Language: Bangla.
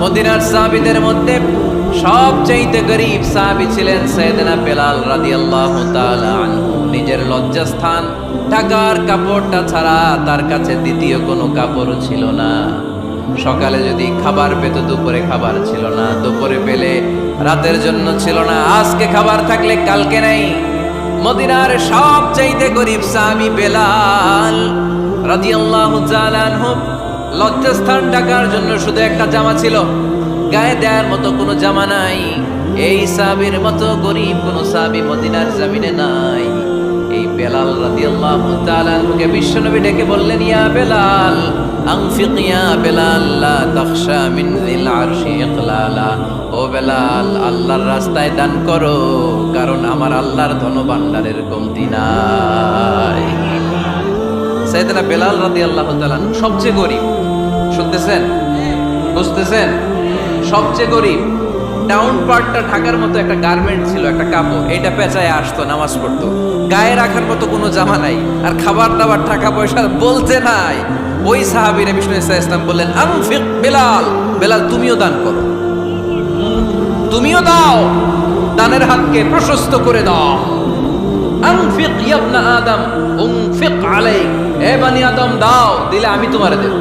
মদিনার সাহাবীদের মধ্যে সবচেয়ে গরীব সাহাবী ছিলেন সাইয়েদনা বেলাল রাদিয়াল্লাহু তাআলা আনহু। নিজের লজ্জাস্থান ঢাকার কাপড়টা ছাড়া তার কাছে দ্বিতীয় কোনো কাপড় ছিল না। সকালে যদি খাবার পেত, দুপুরে খাবার ছিল না, দুপুরে পেলে রাতের জন্য ছিল না, আজকে খাবার থাকলে কালকে নাই। মদিনার সবচেয়ে গরীব সাহাবী বেলাল রাদিয়াল্লাহু তাআলা আনহু লজ্জাস্থান ঢাকার জন্য শুধু একটা জামা ছিল, গায়ে দেওয়ার মতো কোনো জামা নাই। এই সাহাবীর মতো গরীব কোনো সাহাবী মদিনার জমিনে নাই। এই বেলাল রাদিয়াল্লাহু তাআলা আনহুকে বিশ্বনবী ডেকে বললেন, ইয়া বেলাল আনফিক ইয়া বেলাল লা তাখশা মিন যিল আরশি ইকলালা। ও বেলাল, আল্লাহর রাস্তায় দান করো, কারণ আমার আল্লাহর ধনভাণ্ডারের কমতি নাই। সাইয়েদনা বেলাল রাদিয়াল্লাহু তাআলা সবচেয়ে গরীব। শুনতেছেন? বুঝতেছেন? সবচেয়ে গরীব। ডাউন পার্টটা ঢাকার মতো একটা গার্মেন্ট ছিল, একটা কাপড়, এটা পেঁচায় আসতো, নামাজ পড়তো। গায়ে রাখার মতো কোনো জামা নাই, আর খাবার দাবার টাকা পয়সা বলতে নাই। ওই সাহাবীরা বিষ্ণু ইসলাম বললেন, আনফিক বেলাল, বেলাল তুমিও দান করো, তুমিও দাও, দানের হাতকে প্রশস্ত করে দাও। আনফিক ইয়া ইবনা আদম উনফিক আলাইক, এ বনি আদম দাও, দিলে আমি তোমারে দেব।